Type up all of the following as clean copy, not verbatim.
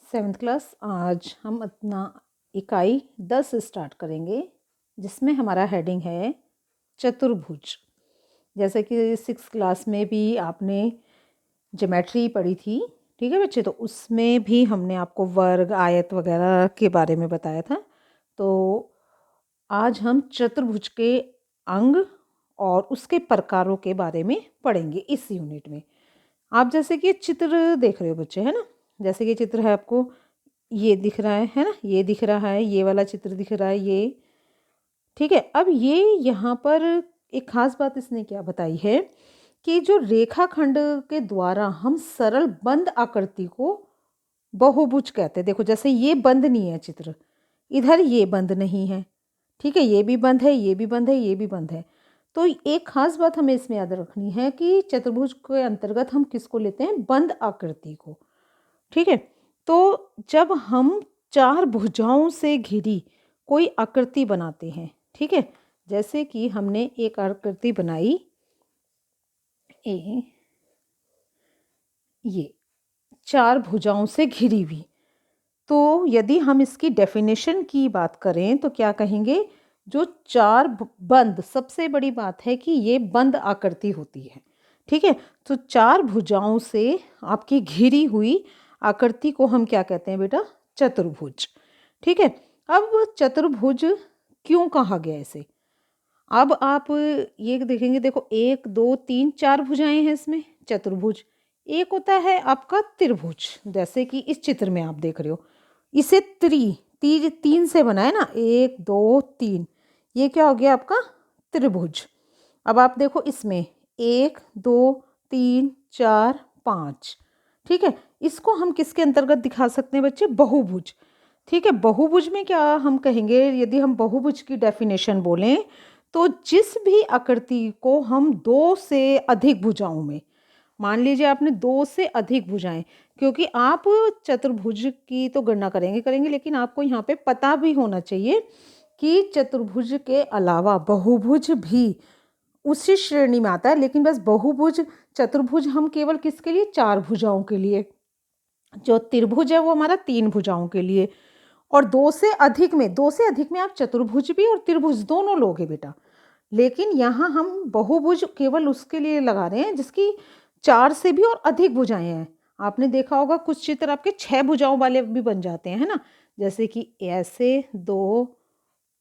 Seventh class. आज हम अपना इकाई 10 स्टार्ट करेंगे, जिसमें हमारा हेडिंग है चतुर्भुज। जैसे कि 6 क्लास में भी आपने ज्योमेट्री पढ़ी थी, ठीक है बच्चे, तो उसमें भी हमने आपको वर्ग, आयत वगैरह के बारे में बताया था। तो आज हम चतुर्भुज के अंग और उसके प्रकारों के बारे में पढ़ेंगे इस यूनिट में। आप जैसे कि चित्र देख रहे हो बच्चे, है ना, जैसे कि चित्र है, आपको ये दिख रहा है ना, ये दिख रहा है, ये वाला चित्र दिख रहा है, ये ठीक है। अब ये यहाँ पर एक खास बात इसने क्या बताई है कि जो रेखाखंड के द्वारा हम सरल बंद आकृति को बहुभुज कहते हैं। देखो, जैसे ये बंद नहीं है चित्र, इधर ये बंद नहीं है, ठीक है, ये भी बंद है, ये भी बंद है, ये भी बंद है। तो एक खास बात हमें इसमें याद रखनी है कि चतुर्भुज के अंतर्गत हम किसको लेते हैं? बंद आकृति को, ठीक है। तो जब हम 4 भुजाओं से घिरी कोई आकृति बनाते हैं, ठीक है, जैसे कि हमने एक आकृति बनाई, ये 4 भुजाओं से घिरी हुई, तो यदि हम इसकी डेफिनेशन की बात करें तो क्या कहेंगे? जो 4 बंद, सबसे बड़ी बात है कि ये बंद आकृति होती है, ठीक है। तो 4 भुजाओं से आपकी घिरी हुई आकृति को हम क्या कहते हैं बेटा? चतुर्भुज, ठीक है। अब चतुर्भुज क्यों कहा गया इसे? अब आप ये देखेंगे, देखो 1 2 3 4 भुजाएं हैं इसमें, चतुर्भुज। एक होता है आपका त्रिभुज, जैसे कि इस चित्र में आप देख रहे हो, इसे तीन से बना है ना, 1 2 3, ये क्या हो गया आपका? त्रिभुज। अब आप देखो इसमें 1 2 3 4 5, ठीक है, इसको हम किसके अंतर्गत दिखा सकते हैं बच्चे? बहुभुज, ठीक है। बहुभुज में क्या हम कहेंगे? यदि हम बहुभुज की डेफिनेशन बोलें तो जिस भी आकृति को हम 2 से अधिक भुजाओं में, मान लीजिए आपने 2 से अधिक भुजाएं, क्योंकि आप चतुर्भुज की तो गणना करेंगे, लेकिन आपको यहाँ पे पता भी होना चाहिए कि चतुर्भुज के अलावा बहुभुज भी उसी श्रेणी में आता है। लेकिन बस बहुभुज, चतुर्भुज हम केवल किसके लिए? 4 भुजाओं के लिए। जो त्रिभुज है वो हमारा 3 भुजाओं के लिए। और 2 से अधिक में आप चतुर्भुज भी और त्रिभुज दोनों लोगे बेटा। लेकिन यहाँ हम बहुभुज केवल उसके लिए लगा रहे हैं जिसकी 4 से भी और अधिक भुजाएं हैं। आपने देखा होगा कुछ चित्र आपके 6 भुजाओं वाले भी बन जाते हैं, है ना, जैसे कि ऐसे 2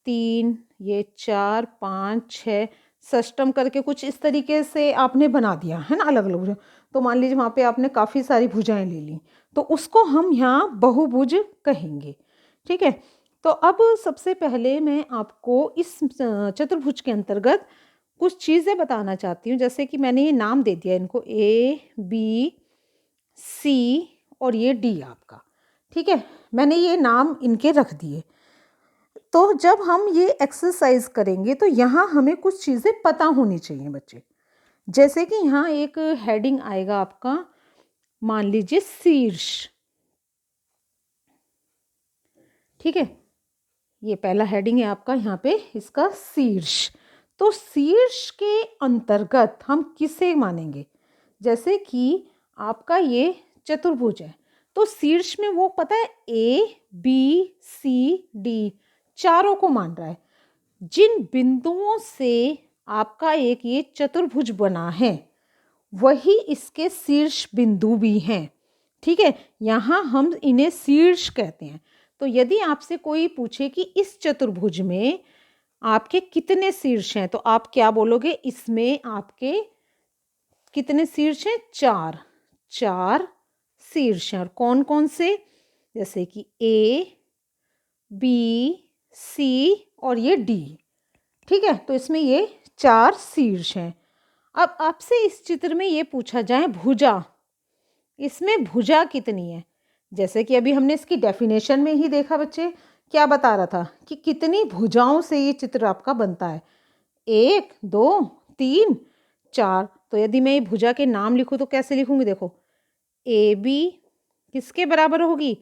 3, ये 4 5 6 षष्टम करके कुछ इस तरीके से आपने बना दिया, है ना, अलग अलग भुजा। तो मान लीजिए वहाँ पे आपने काफ़ी सारी भुजाएं ले ली, तो उसको हम यहाँ बहुभुज कहेंगे, ठीक है। तो अब सबसे पहले मैं आपको इस चतुर्भुज के अंतर्गत कुछ चीज़ें बताना चाहती हूँ। जैसे कि मैंने ये नाम दे दिया इनको, A B C और ये D आपका, ठीक है, मैंने ये नाम इनके रख दिए। तो जब हम ये एक्सरसाइज करेंगे तो यहाँ हमें कुछ चीज़ें पता होनी चाहिए बच्चे। जैसे कि यहाँ एक हेडिंग आएगा आपका, मान लीजिए शीर्ष, ठीक है, ये पहला हेडिंग है आपका यहाँ पे, इसका शीर्ष। तो शीर्ष के अंतर्गत हम किसे मानेंगे? जैसे कि आपका ये चतुर्भुज है, तो शीर्ष में वो पता है A B C D चारों को मान रहा है। जिन बिंदुओं से आपका एक ये चतुर्भुज बना है वही इसके शीर्ष बिंदु भी हैं, ठीक है। यहाँ हम इन्हें शीर्ष कहते हैं। तो यदि आपसे कोई पूछे कि इस चतुर्भुज में आपके कितने शीर्ष हैं, तो आप क्या बोलोगे? इसमें आपके कितने शीर्ष हैं? 4 शीर्ष हैं। और कौन कौन से? जैसे कि A B C और ये D, ठीक है। तो इसमें ये 4 शीर्ष हैं। अब आपसे इस चित्र में ये पूछा जाए भुजा, इसमें भुजा कितनी है? जैसे कि अभी हमने इसकी डेफिनेशन में ही देखा बच्चे, क्या बता रहा था कि कितनी भुजाओं से ये चित्र आपका बनता है? 1 2 3 4। तो यदि मैं ये भुजा के नाम लिखूँ तो कैसे लिखूँगी? देखो, AB किसके बराबर होगी?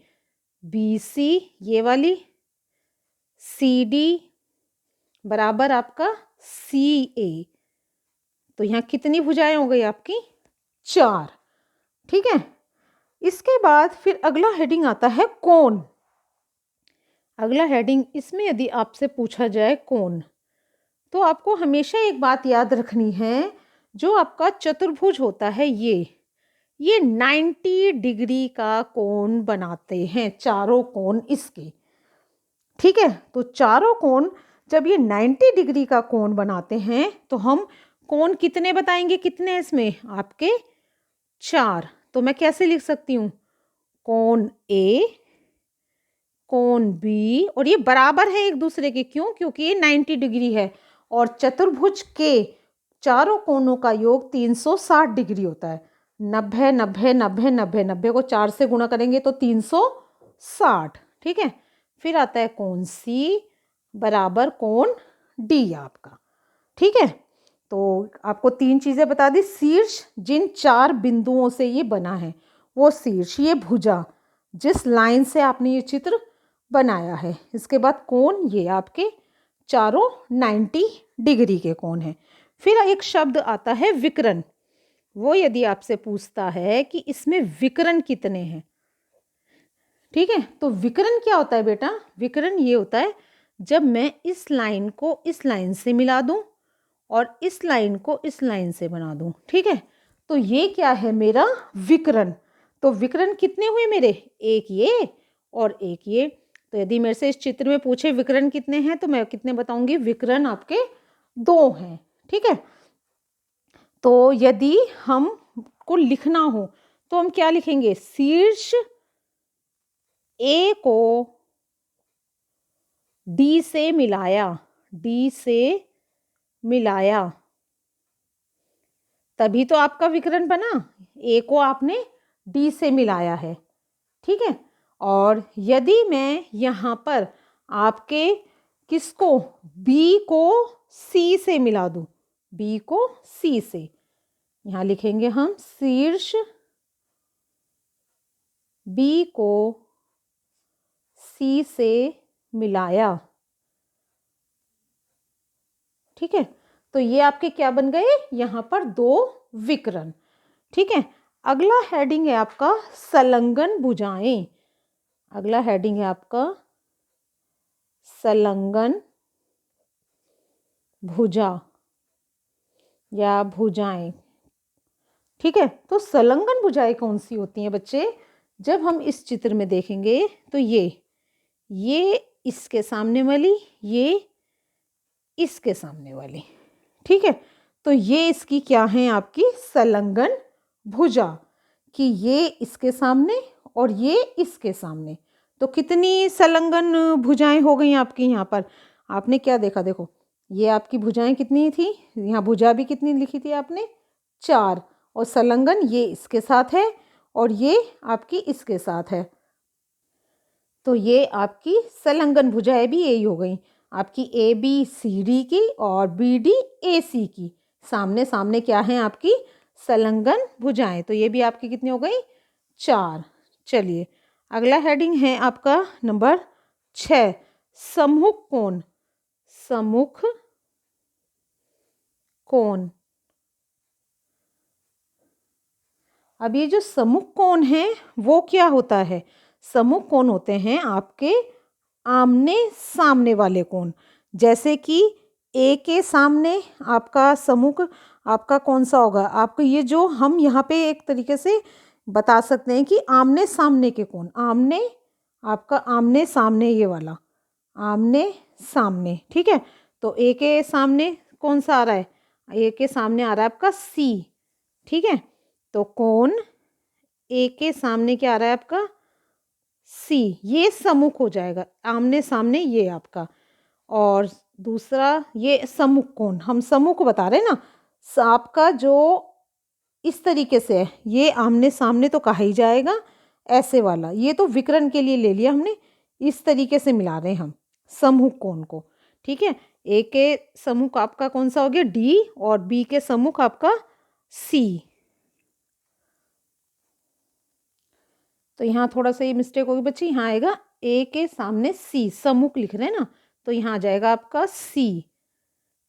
BC, ये वाली, CD बराबर आपका CA। तो यहाँ कितनी भुजाएं हो गई आपकी? 4, ठीक है। इसके बाद फिर अगला हेडिंग आता है कोण। अगला हेडिंग, इसमें यदि आपसे पूछा जाए कोण, तो आपको हमेशा एक बात याद रखनी है, जो आपका चतुर्भुज होता है ये 90 डिग्री का कोण बनाते हैं, चारों कोण इसके। ठीक है, तो चारों कोण जब ये 90 डिग्री का कोण बनाते हैं तो हम कोण कितने बताएंगे, कितने हैं इसमें आपके 4। तो मैं कैसे लिख सकती हूँ, कोण ए, कोण बी, और ये बराबर है एक दूसरे के, क्यों, क्योंकि ये 90 डिग्री है और चतुर्भुज के चारों कोणों का योग 360 डिग्री होता है। 90 90 90 90 90 को 4 से गुणा करेंगे तो 360। ठीक है, फिर आता है कोण सी बराबर कोण डी आपका। ठीक है, तो आपको 3 चीजें बता दी। शीर्ष जिन 4 बिंदुओं से ये बना है वो शीर्ष, ये भुजा जिस लाइन से आपने ये चित्र बनाया है, इसके बाद कोण ये आपके चारों 90 डिग्री के कोण हैं। फिर एक शब्द आता है विकर्ण। वो यदि आपसे पूछता है कि इसमें विकर्ण कितने हैं, ठीक है, तो विकर्ण क्या होता है बेटा, विकर्ण ये होता है जब मैं इस लाइन को इस लाइन से मिला दूं और इस लाइन को इस लाइन से बना दूं। ठीक है, तो ये क्या है मेरा विकर्ण। तो विकर्ण कितने हुए मेरे, एक ये और एक ये। तो यदि मेरे से इस चित्र में पूछे विकर्ण कितने हैं तो मैं कितने बताऊंगी, विकर्ण आपके 2 हैं। ठीक है, तो यदि हम को लिखना हो तो हम क्या लिखेंगे, शीर्ष ए को डी से मिलाया, डी से मिलाया, तभी तो आपका विकर्ण बना। ए को आपने डी से मिलाया है। ठीक है, और यदि मैं यहाँ पर आपके किसको, बी को सी से मिला दूं, बी को सी से, यहाँ लिखेंगे हम शीर्ष बी को सी से मिलाया। ठीक है, तो ये आपके क्या बन गए, यहाँ पर 2 विकर्ण। ठीक है, अगला हेडिंग है आपका संलग्न भुजाएं। अगला हेडिंग है आपका संलग्न भुजा या भुजाएं। ठीक है, तो संलग्न भुजाएं कौन सी होती हैं बच्चे, जब हम इस चित्र में देखेंगे तो ये इसके सामने वाली, ये इसके सामने वाली। ठीक है, तो ये इसकी क्या है आपकी संलग्न भुजा, कि ये इसके सामने और ये इसके सामने। तो कितनी संलग्न भुजाएं हो गई आपकी, यहाँ पर आपने क्या देखा, देखो ये आपकी भुजाएं कितनी थी, यहाँ भुजा भी कितनी लिखी थी आपने, 4, और संलग्न ये इसके साथ है और ये आपकी इसके साथ है। तो ये आपकी संलग्न भुजाएं भी यही हो गई आपकी, ए बी सी डी की और बी डी ए सी की, सामने सामने क्या है आपकी संलग्न भुजाएं। तो ये भी आपकी कितनी हो गई, 4। चलिए अगला हेडिंग है आपका नंबर 6, सम्मुख कोण। सम्मुख कोण। अब ये जो सम्मुख कोण है वो क्या होता है, सम्मुख कोण होते हैं आपके आमने सामने वाले कोण। जैसे कि ए के सामने आपका सम्मुख आपका कौन सा होगा, आपको ये जो हम यहाँ पे एक तरीके से बता सकते हैं कि आमने सामने के कोण, आमने आपका आमने सामने, ये वाला आमने सामने। ठीक है, तो ए के सामने कौन सा आ रहा है, ए के सामने आ रहा है आपका सी। ठीक है, तो कोण ए के सामने क्या आ रहा है आपका, सी, ये सम्मुख हो जाएगा, आमने सामने ये आपका। और दूसरा ये सम्मुख कोण, हम सम्मुख बता रहे हैं ना, आपका जो इस तरीके से है ये आमने सामने तो कहा ही जाएगा, ऐसे वाला ये तो विकर्ण के लिए ले लिया हमने, इस तरीके से मिला रहे हैं हम सम्मुख कोण को। ठीक है, ए के सम्मुख आपका कौन सा हो गया, डी, और बी के सम्मुख आपका सी। तो यहाँ थोड़ा सा ये मिस्टेक होगी बच्ची, यहाँ आएगा ए के सामने सी, सम्मुख लिख रहे हैं ना, तो यहाँ आ जाएगा आपका सी।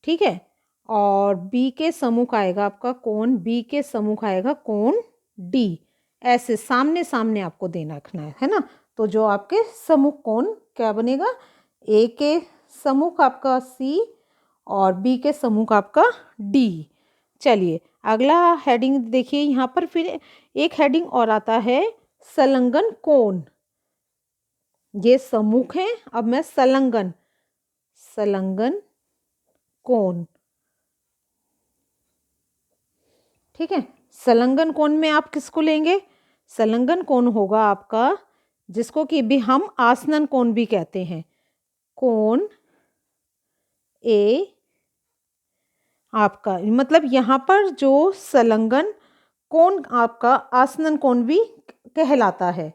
ठीक है, और बी के सम्मुख आएगा आपका कोण, बी के सम्मुख आएगा कोण डी, ऐसे सामने सामने आपको देना रखना है ना। तो जो आपके सम्मुख कोण क्या बनेगा, ए के सम्मुख आपका सी और बी के सम्मुख आपका डी। चलिए अगला हेडिंग देखिए, यहाँ पर फिर एक हेडिंग और आता है संलग्न कोण। ये सम्मुख है, अब मैं संलग्न कोण, ठीक है। संलग्न कोण में आप किसको लेंगे, संलग्न कोण होगा आपका जिसको कि भी हम आसनन कोण भी कहते हैं, कोण ए आपका, मतलब यहाँ पर जो संलग्न कोण आपका आसनन कोण भी कहलाता है।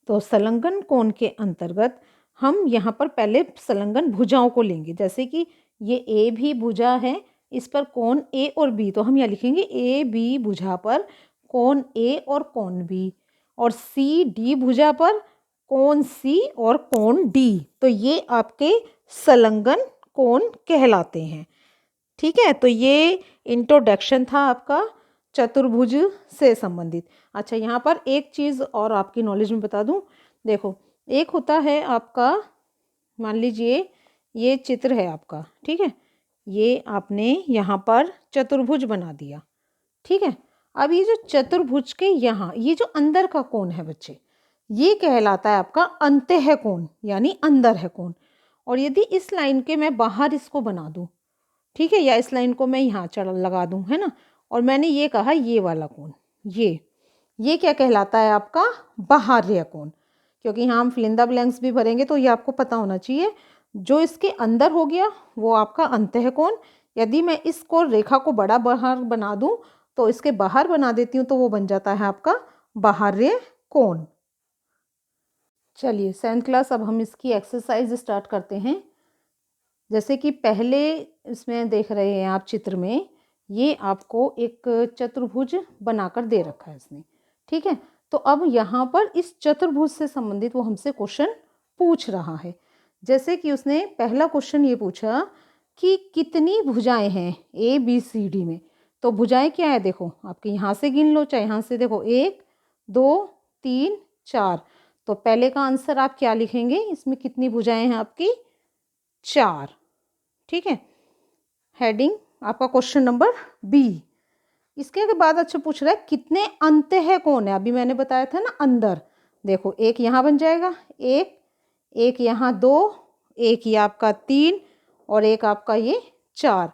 तो संलग्न कोण के अंतर्गत हम यहाँ पर पहले संलग्न भुजाओं को लेंगे, जैसे कि ये ए भी भुजा है, इस पर कोण ए और बी, तो हम यहाँ लिखेंगे ए बी भुजा पर कोण ए और कोण बी, और सी डी भुजा पर कोण सी और कोण डी। तो ये आपके संलग्न कोण कहलाते हैं, ठीक है। तो ये इंट्रोडक्शन था आपका चतुर्भुज से संबंधित। अच्छा, यहाँ पर एक चीज़ और आपकी नॉलेज में बता दूँ, देखो एक होता है आपका, मान लीजिए ये चित्र है आपका, ठीक है, ये आपने यहाँ पर चतुर्भुज बना दिया, ठीक है। अब ये जो चतुर्भुज के यहाँ ये जो अंदर का कोण है बच्चे, ये कहलाता है आपका अंतः कोण, यानी अंदर है कोण। और यदि इस लाइन के मैं बाहर इसको बना दूँ, ठीक है, या इस लाइन को मैं यहाँ चढ़ लगा दूँ, है ना, और मैंने ये कहा ये वाला कोण, ये क्या कहलाता है आपका बाहर्य कोण। क्योंकि यहाँ हम फिलिंदा ब्लैंक्स भी भरेंगे तो ये आपको पता होना चाहिए, जो इसके अंदर हो गया वो आपका अंतः कोण। यदि मैं इसको रेखा को बड़ा बाहर बना दूँ तो इसके बाहर बना देती हूँ तो वो बन जाता है आपका बाहर्य कोण। चलिए 7th क्लास, अब हम इसकी एक्सरसाइज स्टार्ट करते हैं। जैसे कि पहले इसमें देख रहे हैं आप चित्र में, ये आपको एक चतुर्भुज बनाकर दे रखा है इसने, ठीक है। तो अब यहाँ पर इस चतुर्भुज से संबंधित वो हमसे क्वेश्चन पूछ रहा है। जैसे कि उसने पहला क्वेश्चन ये पूछा कि कितनी भुजाएं हैं ए बी सी डी में। तो भुजाएं क्या है, देखो आपके यहाँ से गिन लो चाहे यहाँ से, देखो 1 2 3 4। तो पहले का आंसर आप क्या लिखेंगे, इसमें कितनी भुजाएं हैं आपकी, 4, ठीक है। हेडिंग आपका क्वेश्चन नंबर बी। इसके बाद अच्छा पूछ रहा है कितने अंतः कोण है, अभी मैंने बताया था ना अंदर, देखो एक यहाँ बन जाएगा, एक यहाँ 2, एक ये आपका 3 और एक आपका ये 4।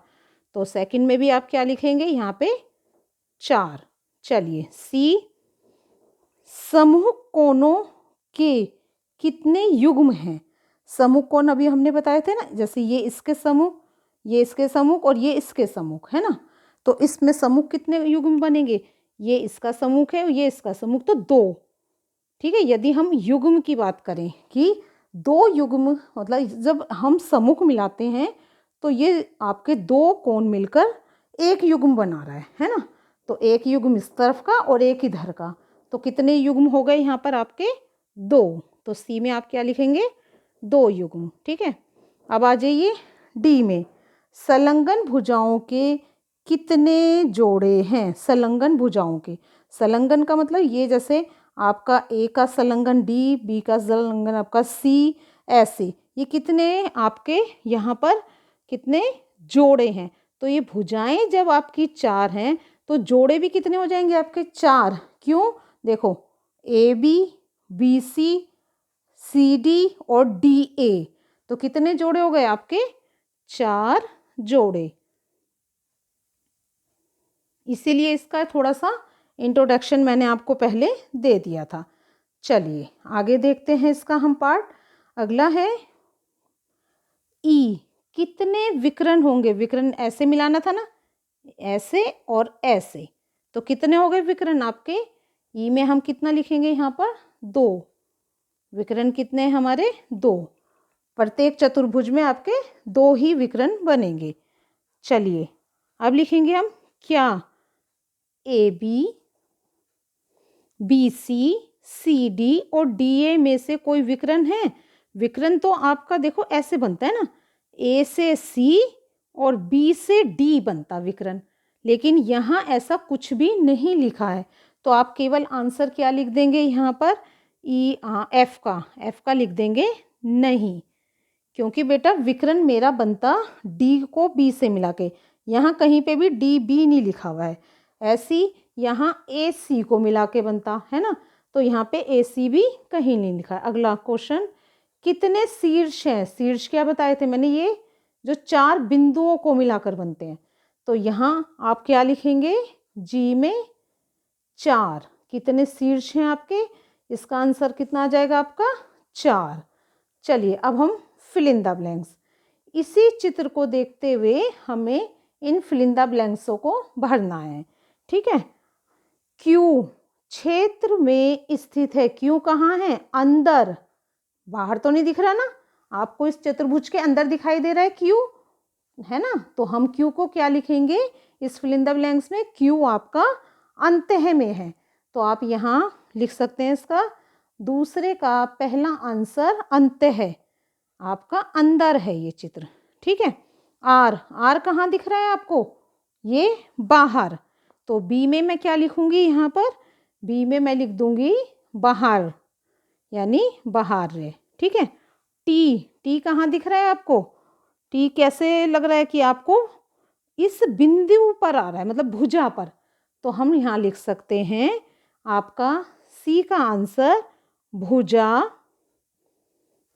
तो सेकंड में भी आप क्या लिखेंगे, यहाँ पे 4। चलिए सी, समूह कोणों के कितने युग्म हैं। समूह कोण अभी हमने बताए थे ना, जैसे ये इसके समूह, ये इसके सम्मुख और ये इसके सम्मुख, है ना। तो इसमें सम्मुख कितने युग्म बनेंगे, ये इसका सम्मुख है और ये इसका सम्मुख, तो 2, ठीक है। यदि हम युग्म की बात करें कि 2 युग्म, मतलब जब हम सम्मुख मिलाते हैं तो ये आपके 2 कोण मिलकर एक युग्म बना रहा है ना। तो एक युग्म इस तरफ का और एक इधर का, तो कितने युग्म हो गए यहाँ पर आपके, 2। तो सी में आप क्या लिखेंगे, 2 युग्म, ठीक है। अब आ जाइए डी में, संलग्न भुजाओं के कितने जोड़े हैं। संलग्न भुजाओं के, संलग्न का मतलब ये जैसे आपका ए का संलग्न डी, बी का संलग्न आपका सी, ऐसे ये कितने आपके यहाँ पर कितने जोड़े हैं। तो ये भुजाएं जब आपकी 4 हैं तो जोड़े भी कितने हो जाएंगे आपके, 4। क्यों, देखो A B C C D और डी ए, तो कितने जोड़े हो गए आपके, 4 जोड़े। इसीलिए इसका थोड़ा सा इंट्रोडक्शन मैंने आपको पहले दे दिया था। चलिए आगे देखते हैं इसका हम पार्ट। अगला है ई, कितने विकर्ण होंगे। विकर्ण ऐसे मिलाना था ना, ऐसे और ऐसे, तो कितने हो गए विकर्ण आपके। ई में हम कितना लिखेंगे यहाँ पर, 2। विकर्ण कितने हैं हमारे, 2। प्रत्येक चतुर्भुज में आपके 2 ही विकर्ण बनेंगे। चलिए अब लिखेंगे हम क्या, ए बी सी डी और डी ए में से कोई विकर्ण है। विकर्ण तो आपका देखो ऐसे बनता है ना, ए से सी और बी से डी बनता विकर्ण, लेकिन यहाँ ऐसा कुछ भी नहीं लिखा है। तो आप केवल आंसर क्या लिख देंगे यहाँ पर, एफ का लिख देंगे नहीं, क्योंकि बेटा विकर्ण मेरा बनता डी को बी से मिला के, यहाँ कहीं पे भी डी बी नहीं लिखा हुआ है, ऐसी यहाँ ए सी को मिला के बनता है ना, तो यहाँ पे ए सी भी कहीं नहीं लिखा है। अगला क्वेश्चन, कितने शीर्ष हैं, शीर्ष क्या बताए थे मैंने, ये जो 4 बिंदुओं को मिलाकर बनते हैं, तो यहाँ आप क्या लिखेंगे, जी में 4, कितने शीर्ष हैं आपके, इसका आंसर कितना आ जाएगा आपका 4। चलिए अब हम फिल इन द ब्लैंक्स, इसी चित्र को देखते हुए हमें इन फिल इन द ब्लैंक्सों को भरना है, ठीक है। क्यू क्षेत्र में स्थित है, क्यू कहाँ है, अंदर, बाहर तो नहीं दिख रहा ना, आपको इस चतुर्भुज के अंदर दिखाई दे रहा है क्यू, है ना, तो हम क्यू को क्या लिखेंगे इस फिल इन द ब्लैंक्स में, क्यू आपका अंतः में है, तो आप यहाँ लिख सकते हैं इसका दूसरे का पहला आंसर अंतः है, आपका अंदर है ये चित्र, ठीक है। आर कहाँ दिख रहा है आपको, ये बाहर, तो बी में मैं क्या लिखूंगी, यहाँ पर बी में मैं लिख दूंगी बाहर, यानी बाहर रे, ठीक है। टी कहाँ दिख रहा है आपको, टी कैसे लग रहा है कि आपको इस बिंदु पर आ रहा है, मतलब भुजा पर, तो हम यहाँ लिख सकते हैं आपका सी का आंसर भुजा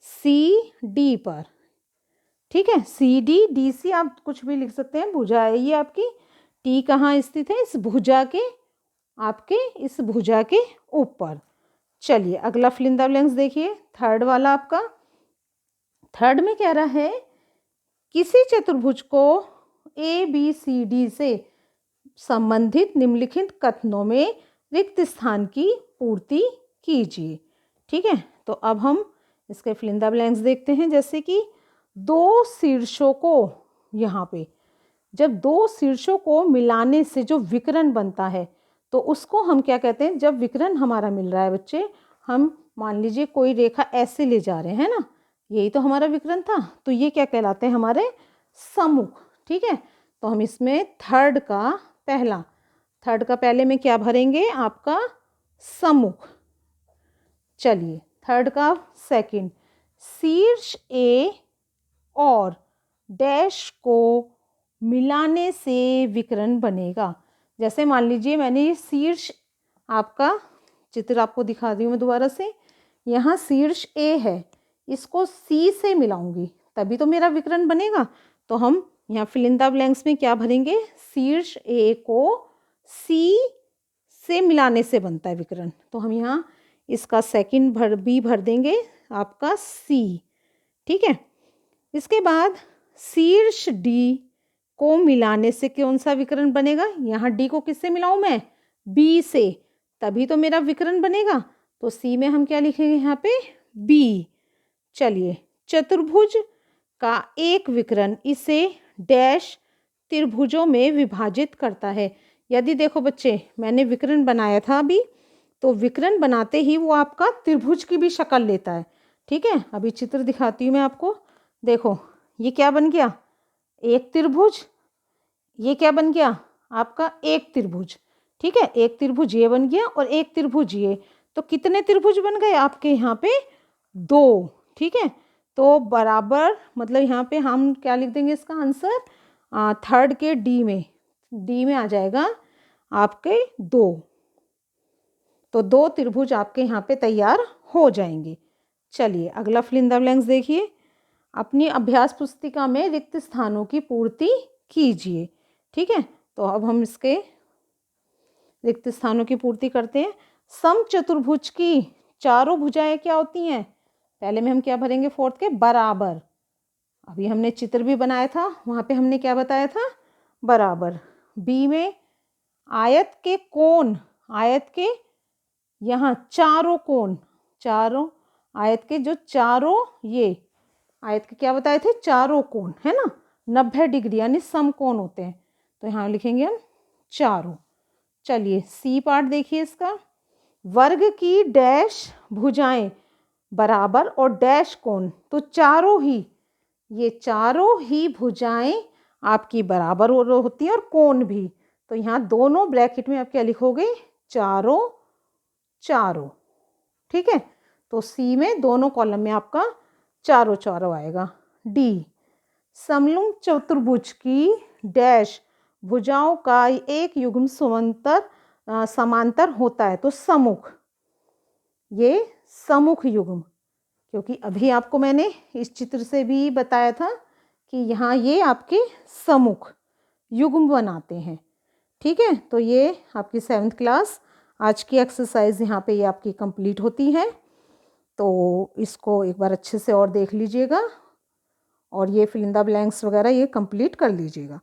सी डी पर, ठीक है, सी डी डी सी आप कुछ भी लिख सकते हैं, भुजा है ये आपकी, टी कहाँ स्थित है, इस भुजा के, आपके इस भुजा के ऊपर। चलिए अगला फिल इन द ब्लैंक्स देखिए, थर्ड वाला आपका, थर्ड में कह रहा है किसी चतुर्भुज को ए बी सी डी से संबंधित निम्नलिखित कथनों में रिक्त स्थान की पूर्ति कीजिए, ठीक है। तो अब हम इसके फिल इन द ब्लैंक्स देखते हैं, जैसे कि 2 शीर्षों को, यहाँ पे जब 2 शीर्षों को मिलाने से जो विकर्ण बनता है, तो उसको हम क्या कहते हैं, जब विकर्ण हमारा मिल रहा है बच्चे, हम मान लीजिए कोई रेखा ऐसे ले जा रहे हैं ना, यही तो हमारा विकर्ण था, तो ये क्या कहलाते हैं हमारे सम्मुख, ठीक है। तो हम इसमें थर्ड का पहले में क्या भरेंगे, आपका सम्मुख। चलिए थर्ड का सेकंड, शीर्ष ए और डैश को मिलाने से विकर्ण बनेगा, जैसे मान लीजिए मैंने ये शीर्ष, आपका चित्र आपको दिखा दी हूँ मैं दोबारा से, यहाँ शीर्ष ए है, इसको सी से मिलाऊंगी तभी तो मेरा विकर्ण बनेगा, तो हम यहाँ फिल इन द ब्लैंक्स में क्या भरेंगे, शीर्ष ए को सी से मिलाने से बनता है विकर्ण, तो हम यहाँ इसका सेकंड भर देंगे आपका सी, ठीक है। इसके बाद शीर्ष डी को मिलाने से कौन सा विकर्ण बनेगा, यहाँ डी को किससे मिलाऊं मैं, बी से, तभी तो मेरा विकर्ण बनेगा, तो सी में हम क्या लिखेंगे यहाँ पे, बी। चलिए चतुर्भुज का एक विकर्ण इसे डैश त्रिभुजों में विभाजित करता है, यदि देखो बच्चे मैंने विकर्ण बनाया था अभी, तो विकर्ण बनाते ही वो आपका त्रिभुज की भी शक्ल लेता है, ठीक है। अभी चित्र दिखाती हूँ मैं आपको, देखो ये क्या बन गया, एक त्रिभुज, ये क्या बन गया आपका एक त्रिभुज, ठीक है, एक त्रिभुज ये बन गया और एक त्रिभुज ये, तो कितने त्रिभुज बन गए आपके यहाँ पे, 2, ठीक है। तो बराबर, मतलब यहाँ पे हम क्या लिख देंगे इसका आंसर, थर्ड के डी में आ जाएगा आपके 2, तो 2 त्रिभुज आपके यहाँ पे तैयार हो जाएंगे। चलिए अगला फिल इन द ब्लैंक्स देखिए, अपनी अभ्यास पुस्तिका में रिक्त स्थानों की पूर्ति कीजिए, ठीक है। तो अब हम इसके रिक्त स्थानों की पूर्ति करते हैं। समचतुर्भुज की चारों भुजाएं क्या होती हैं, पहले में हम क्या भरेंगे, फोर्थ के बराबर, अभी हमने चित्र भी बनाया था, वहाँ पे हमने क्या बताया था, बराबर। बी में आयत के कोण, आयत के यहाँ चारों कोण, चारों आयत के जो चारों, ये आयत के क्या बताए थे, चारों कोण, है ना, 90 डिग्री यानी समकोण होते हैं, तो यहाँ लिखेंगे हम चारों। चलिए सी पार्ट देखिए इसका, वर्ग की डैश भुजाएं बराबर और डैश कोण, तो चारों ही, ये चारों ही भुजाएं आपकी बराबर होती हैं और कोण भी, तो यहाँ दोनों ब्रैकेट में आप क्या लिखोगे, चारों चारों। ठीक है, तो सी में दोनों कॉलम में आपका चारों चारों आएगा। डी, समलंब चतुर्भुज की डैश भुजाओं का एक युग्म समांतर होता है, तो सम्मुख, ये सम्मुख युग्म, क्योंकि अभी आपको मैंने इस चित्र से भी बताया था कि यहाँ ये आपके सम्मुख युग्म बनाते हैं। ठीक है, तो ये आपकी 7th क्लास आज की एक्सरसाइज यहाँ पे ये आपकी कंप्लीट होती है। तो इसको एक बार अच्छे से और देख लीजिएगा और ये फिल इन द ब्लैंक्स वगैरह ये कंप्लीट कर लीजिएगा।